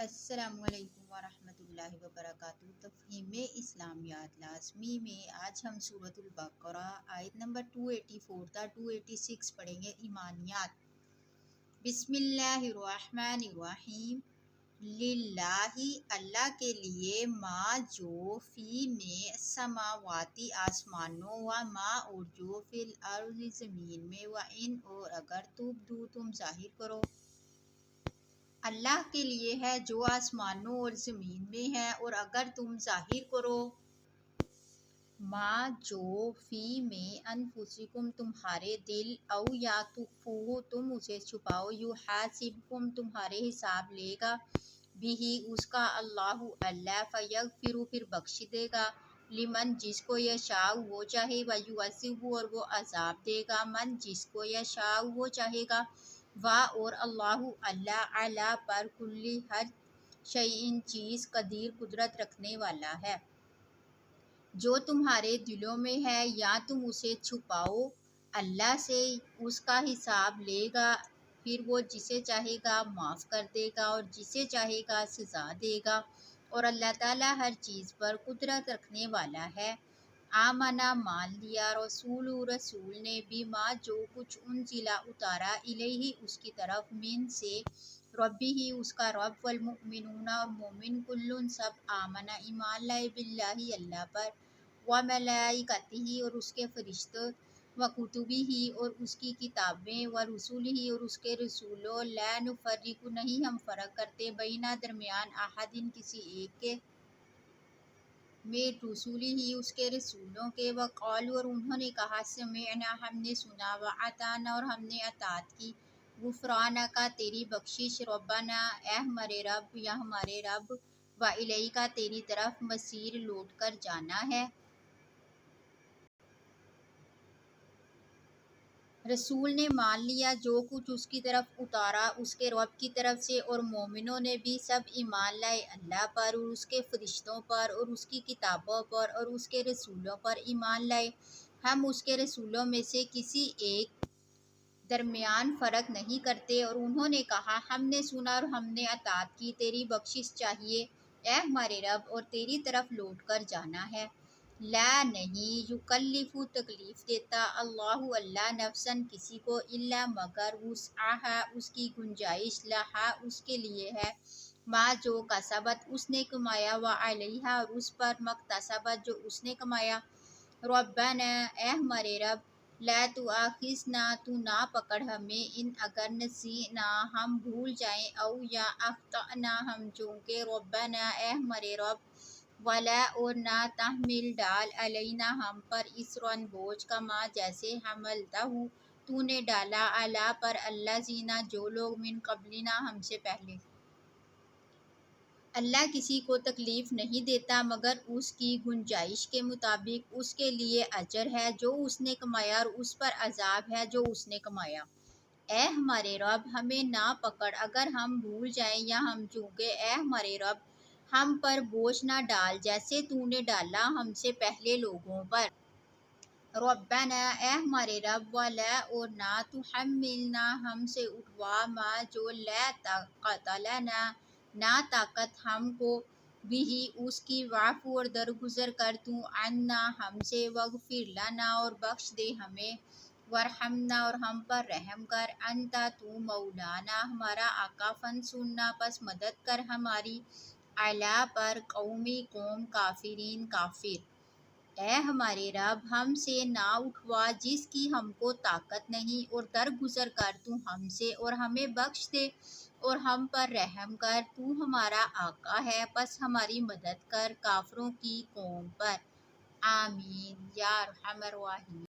السلام علیکم ورحمۃ اللہ وبرکاتہ۔ تفہیم اسلامیات لازمی میں آج ہم سورۃ البقرہ آیت نمبر 284 تا 286 پڑھیں گے۔ ایمانیات۔ بسم اللہ الرحمن الرحیم۔ للہ اللہ کے لیے ما جو فی میں سماواتی آسمانوں و ما اور جو فی الارض زمین میں و ان اور اگر تبدو تم ظاہر کرو۔ اللہ کے لیے ہے جو آسمانوں اور زمین میں ہے اور اگر تم ظاہر کرو۔ ما جو فی میں انفسکم تمہارے دل او یا تخفوہ تم اسے چھپاؤ یحاسبکم تمہارے حساب لے گا بہ اس کا اللہ اللہ فیغفر پھر بخش دے گا لمن جس کو یشاء وہ چاہے ویعذب اور وہ عذاب دے گا من جس کو یشاء وہ چاہے گا اور اللہ اللہ علی پر کل ہر شیء چیز قدیر قدرت رکھنے والا ہے۔ جو تمہارے دلوں میں ہے یا تم اسے چھپاؤ اللہ سے اس کا حساب لے گا پھر وہ جسے چاہے گا معاف کر دے گا اور جسے چاہے گا سزا دے گا اور اللہ تعالیٰ ہر چیز پر قدرت رکھنے والا ہے۔ آمنا مان لیا رسول نے بھی ماں جو کچھ انزلا اتارا الیہ اس کی طرف من سے ربی ہی اس کا رب والمؤمنون اور مومن کلن سب آمنا ایمان لائے باللہ اللہ پر وملائکتہ اور اس کے فرشتوں وکتبہ اور اس کی کتابیں ورسلہ اور اس کے رسولوں لا نفرق نہیں ہم فرق کرتے بینہ درمیان احد کسی ایک کے میں رسولہ ہی اس کے رسولوں کے وقالوا اور انہوں نے کہا سمعنا ہم نے سنا واطعنا اور ہم نے اطاعت کی غفرانک تیری بخشش ربنا اے ہمارے رب یا ہمارے رب والیک تیری طرف مصیر لوٹ کر جانا ہے۔ رسول نے مان لیا جو کچھ اس کی طرف اتارا اس کے رب کی طرف سے اور مومنوں نے بھی سب ایمان لائے اللہ پر اور اس کے فرشتوں پر اور اس کی کتابوں پر اور اس کے رسولوں پر ایمان لائے۔ ہم اس کے رسولوں میں سے کسی ایک درمیان فرق نہیں کرتے اور انہوں نے کہا ہم نے سنا اور ہم نے اطاعت کی تیری بخشش چاہیے اے ہمارے رب اور تیری طرف لوٹ کر جانا ہے۔ لا نہیں یکلف تکلیف دیتا اللہ اللہ نفسا کسی کو الا مگر وسعہا اس کی گنجائش لہا اس کے لیے ہے ما جو کسبت اس نے کمایا وعلیہا اور اس پر مکتسبت جو اس نے کمایا۔ ربنا اے ہمارے رب لا تؤاخذنا تو نہ پکڑ ہمیں ان اگر نسینا ہم بھول جائیں او یا اخطأنا ہم چونکے ربنا اے ہمارے رب ولا اور نہ تحمل ڈال علینا ہم پر اسرا بوجھ کما جیسے حملتہ تو نے ڈالا اعلیٰ پر الذین جو لوگ من قبلنا ہم سے پہلے۔ اللہ کسی کو تکلیف نہیں دیتا مگر اس کی گنجائش کے مطابق اس کے لیے اجر ہے جو اس نے کمایا اور اس پر عذاب ہے جو اس نے کمایا۔ اے ہمارے رب ہمیں نہ پکڑ اگر ہم بھول جائیں یا ہم چونکے اے ہمارے رب ہم پر بوجھ نہ ڈال جیسے تو نے ڈالا ہم سے پہلے لوگوں پر۔ ربنا اے ہمارے رب ولا اور نہ تحملنا ہم سے اٹھوا ما جو لا طاقت لنا نہ طاقت ہم کو بھی اس کی واعف اور درگزر کر تو عنا ہم سے واغفر لنا اور بخش دے ہمیں ورحمنا اور ہم پر رحم کر انتا تو مولانا ہمارا آقا فانصرنا پس مدد کر ہماری علی پر قوم کافرین کافر۔ اے ہمارے رب ہم سے نہ اٹھوا جس کی ہم کو طاقت نہیں اور درگزر کر تو ہم سے اور ہمیں بخش دے اور ہم پر رحم کر تو ہمارا آقا ہے پس ہماری مدد کر کافروں کی قوم پر۔ آمین یا ارحم الراحمین۔